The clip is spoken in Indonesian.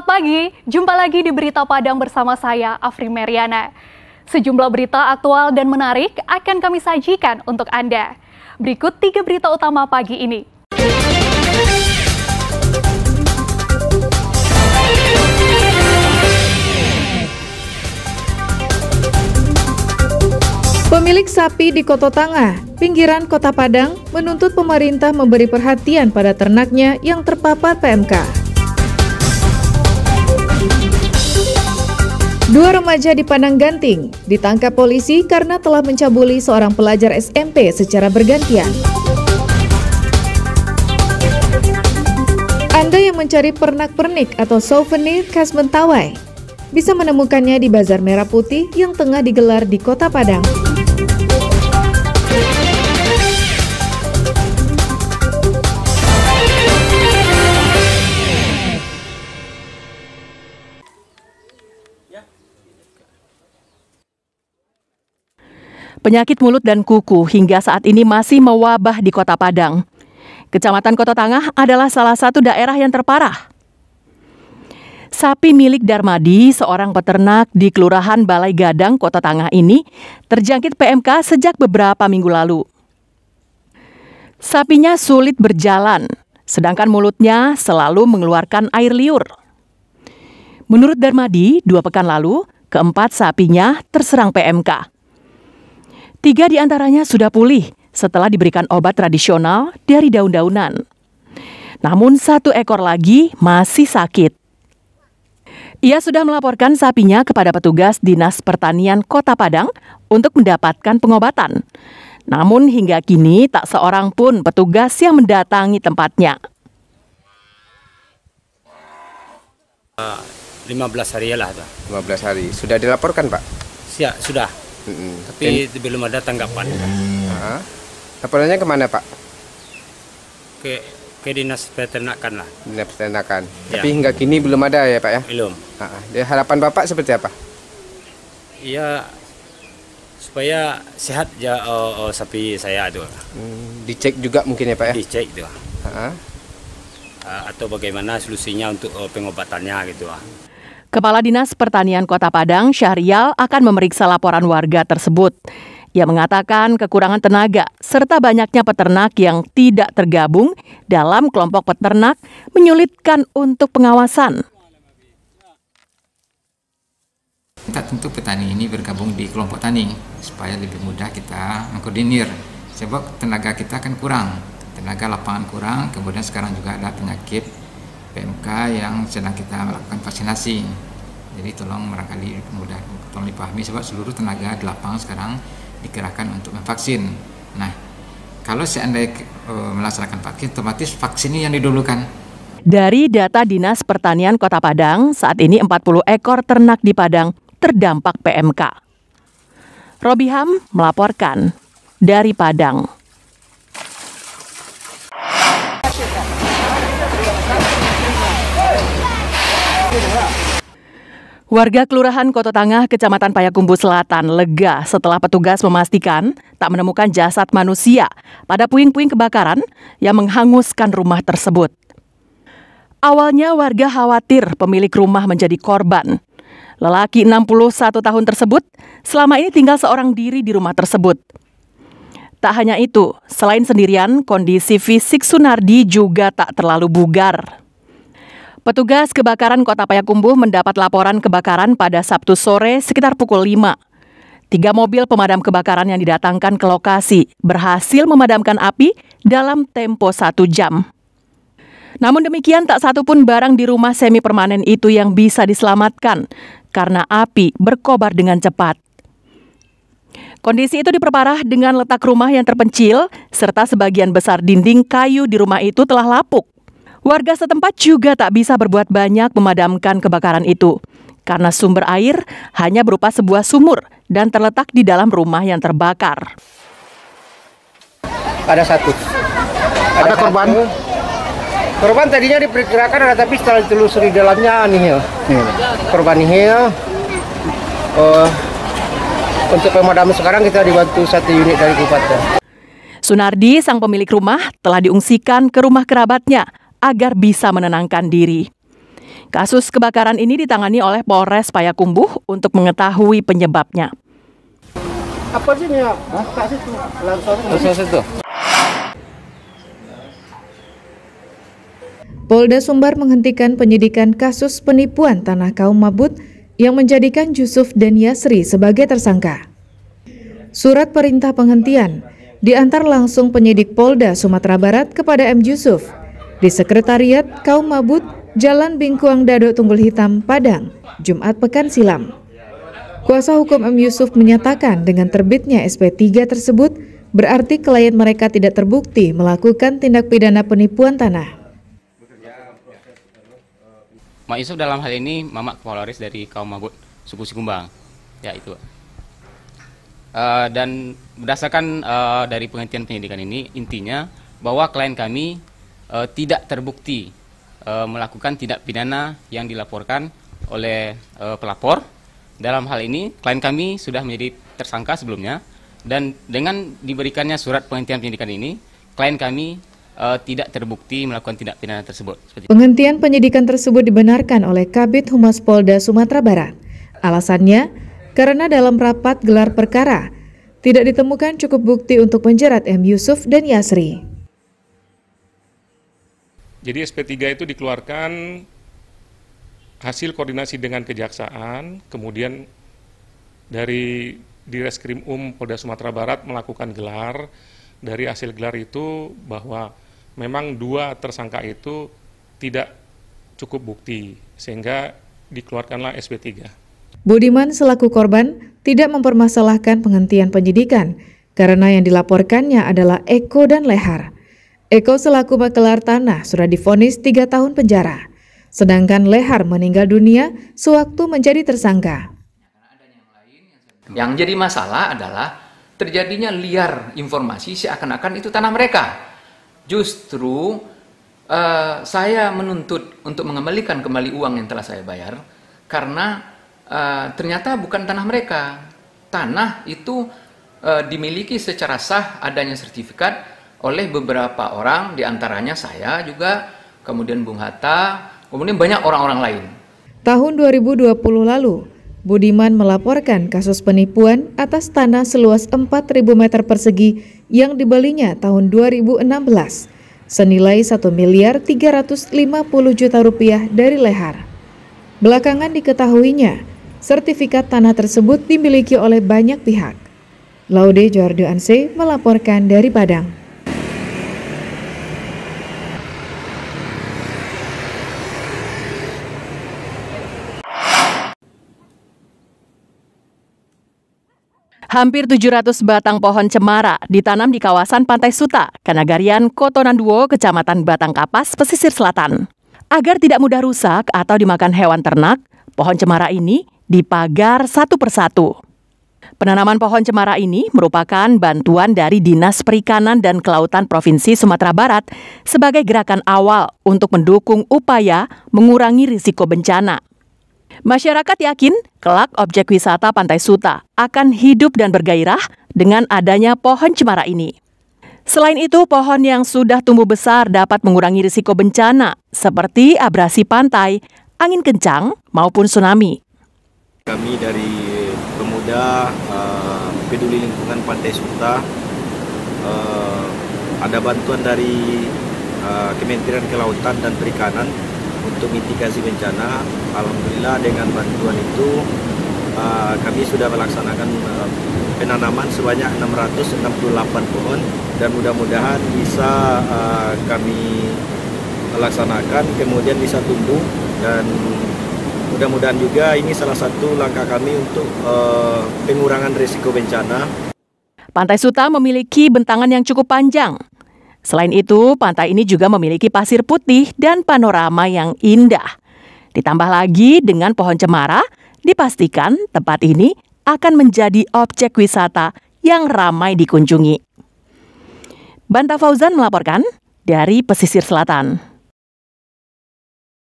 Selamat pagi, jumpa lagi di Berita Padang bersama saya, Afri Meriana. Sejumlah berita aktual dan menarik akan kami sajikan untuk Anda. Berikut 3 berita utama pagi ini. Pemilik sapi di Koto Tangah, pinggiran Kota Padang, menuntut pemerintah memberi perhatian pada ternaknya yang terpapar PMK. 2 remaja di Padang Ganting ditangkap polisi karena telah mencabuli seorang pelajar SMP secara bergantian. Anda yang mencari pernak-pernik atau souvenir khas Mentawai bisa menemukannya di Bazar Merah Putih yang tengah digelar di Kota Padang. Penyakit mulut dan kuku hingga saat ini masih mewabah di Kota Padang. Kecamatan Koto Tangah adalah salah satu daerah yang terparah. Sapi milik Darmadi, seorang peternak di Kelurahan Balai Gadang, Kota Tangah ini terjangkit PMK sejak beberapa minggu lalu. Sapinya sulit berjalan, sedangkan mulutnya selalu mengeluarkan air liur. Menurut Darmadi, 2 pekan lalu, keempat sapinya terserang PMK. 3 di antaranya sudah pulih setelah diberikan obat tradisional dari daun-daunan. Namun 1 ekor lagi masih sakit. Ia sudah melaporkan sapinya kepada petugas Dinas Pertanian Kota Padang untuk mendapatkan pengobatan. Namun hingga kini tak seorang pun petugas yang mendatangi tempatnya. 15 hari lah. 15 hari. Sudah dilaporkan, Pak? Sudah. Tapi belum ada tanggapan. Laporannya kemana, Pak? Ke Dinas Peternakan lah. Dinas Peternakan. Ya. Tapi hingga kini belum ada ya, Pak ya? Belum. Harapan Bapak seperti apa? Iya, supaya sehat ya sapi saya itu. Dicek juga mungkin ya, Pak ya? Dicek itu. Atau bagaimana solusinya untuk pengobatannya gitu. Kepala Dinas Pertanian Kota Padang, Syahrial, akan memeriksa laporan warga tersebut. Ia mengatakan kekurangan tenaga serta banyaknya peternak yang tidak tergabung dalam kelompok peternak menyulitkan untuk pengawasan. Kita tentu petani ini bergabung di kelompok tani supaya lebih mudah kita mengkoordinir. Sebab tenaga kita kan kurang, tenaga lapangan kurang, kemudian sekarang juga ada penyakit PMK yang sedang kita melakukan vaksinasi. Jadi tolong barangkali mudah tolong dipahami sebab seluruh tenaga di lapangan sekarang dikerahkan untuk memvaksin. Nah, kalau seandainya melaksanakan vaksin, otomatis vaksin ini yang didahulukan. Dari data Dinas Pertanian Kota Padang, saat ini 40 ekor ternak di Padang terdampak PMK. Robiham melaporkan dari Padang. Warga Kelurahan Koto Tangah, Kecamatan Payakumbuh Selatan, lega setelah petugas memastikan tak menemukan jasad manusia pada puing-puing kebakaran yang menghanguskan rumah tersebut. Awalnya warga khawatir pemilik rumah menjadi korban. Lelaki 61 tahun tersebut selama ini tinggal seorang diri di rumah tersebut. Tak hanya itu, selain sendirian, kondisi fisik Sunardi juga tak terlalu bugar. Petugas kebakaran Kota Payakumbuh mendapat laporan kebakaran pada Sabtu sore sekitar pukul 5. 3 mobil pemadam kebakaran yang didatangkan ke lokasi berhasil memadamkan api dalam tempo 1 jam. Namun demikian tak satu pun barang di rumah semi permanen itu yang bisa diselamatkan karena api berkobar dengan cepat. Kondisi itu diperparah dengan letak rumah yang terpencil serta sebagian besar dinding kayu di rumah itu telah lapuk. Warga setempat juga tak bisa berbuat banyak memadamkan kebakaran itu, karena sumber air hanya berupa sebuah sumur dan terletak di dalam rumah yang terbakar. Ada 1. Ada korban? Korban tadinya diperkirakan ada, tapi setelah ditelusuri dalamnya nihil. Korban nihil. Untuk pemadaman sekarang kita dibantu 1 unit dari Kabupaten. Sunardi, sang pemilik rumah, telah diungsikan ke rumah kerabatnya agar bisa menenangkan diri. Kasus kebakaran ini ditangani oleh Polres Payakumbuh untuk mengetahui penyebabnya. Apa sih ya? Kasih tuh langsung. Polda Sumbar menghentikan penyidikan kasus penipuan tanah kaum Mabut yang menjadikan Yusuf dan Yasri sebagai tersangka. Surat perintah penghentian diantar langsung penyidik Polda Sumatera Barat kepada M. Yusuf di Sekretariat Kaum Mabut, Jalan Bingkuang Dado Tunggul Hitam, Padang, Jumat pekan silam. Kuasa hukum M. Yusuf menyatakan dengan terbitnya SP3 tersebut berarti klien mereka tidak terbukti melakukan tindak pidana penipuan tanah. Mak Yusuf dalam hal ini Mamak Kepala Waris dari kaum Mabut suku Sikumbang, ya itu. Dan berdasarkan dari penghentian penyidikan ini, intinya bahwa klien kami tidak terbukti melakukan tindak pidana yang dilaporkan oleh pelapor. Dalam hal ini klien kami sudah menjadi tersangka sebelumnya, dan dengan diberikannya surat penghentian penyidikan ini, klien kami tidak terbukti melakukan tindak pidana tersebut. Penghentian penyidikan tersebut dibenarkan oleh Kabid Humas Polda Sumatera Barat. Alasannya, karena dalam rapat gelar perkara, tidak ditemukan cukup bukti untuk menjerat M. Yusuf dan Yasri. Jadi SP3 itu dikeluarkan hasil koordinasi dengan Kejaksaan, kemudian dari Direskrim Polda Sumatera Barat melakukan gelar. Dari hasil gelar itu bahwa memang dua tersangka itu tidak cukup bukti, sehingga dikeluarkanlah SP3. Budiman selaku korban tidak mempermasalahkan penghentian penyidikan karena yang dilaporkannya adalah Eko dan Lehar. Eko selaku makelar tanah sudah divonis 3 tahun penjara, sedangkan Lehar meninggal dunia sewaktu menjadi tersangka. Yang jadi masalah adalah terjadinya liar informasi seakan-akan itu tanah mereka. Justru saya menuntut untuk mengembalikan kembali uang yang telah saya bayar karena ternyata bukan tanah mereka. Tanah itu dimiliki secara sah, adanya sertifikat oleh beberapa orang, diantaranya saya juga, kemudian Bung Hatta, kemudian banyak orang-orang lain. Tahun 2020 lalu, Budiman melaporkan kasus penipuan atas tanah seluas 4.000 meter persegi yang dibelinya tahun 2016, senilai 1.350 miliar rupiah dari Lehar. Belakangan diketahuinya, sertifikat tanah tersebut dimiliki oleh banyak pihak. Laude Jordo Anse melaporkan dari Padang. Hampir 700 batang pohon cemara ditanam di kawasan Pantai Suta, Kanagarian, Kotonanduo, Kecamatan Batang Kapas, Pesisir Selatan. Agar tidak mudah rusak atau dimakan hewan ternak, pohon cemara ini dipagar satu persatu. Penanaman pohon cemara ini merupakan bantuan dari Dinas Perikanan dan Kelautan Provinsi Sumatera Barat sebagai gerakan awal untuk mendukung upaya mengurangi risiko bencana. Masyarakat yakin kelak objek wisata Pantai Suta akan hidup dan bergairah dengan adanya pohon cemara ini. Selain itu, pohon yang sudah tumbuh besar dapat mengurangi risiko bencana seperti abrasi pantai, angin kencang, maupun tsunami. Kami dari Pemuda Peduli Lingkungan Pantai Suta ada bantuan dari Kementerian Kelautan dan Perikanan untuk mitigasi bencana. Alhamdulillah dengan bantuan itu kami sudah melaksanakan penanaman sebanyak 668 pohon dan mudah-mudahan bisa kami laksanakan kemudian bisa tumbuh, dan mudah-mudahan juga ini salah satu langkah kami untuk pengurangan risiko bencana. Pantai Suta memiliki bentangan yang cukup panjang. Selain itu, pantai ini juga memiliki pasir putih dan panorama yang indah. Ditambah lagi dengan pohon cemara, dipastikan tempat ini akan menjadi objek wisata yang ramai dikunjungi. Banta Fauzan melaporkan dari Pesisir Selatan.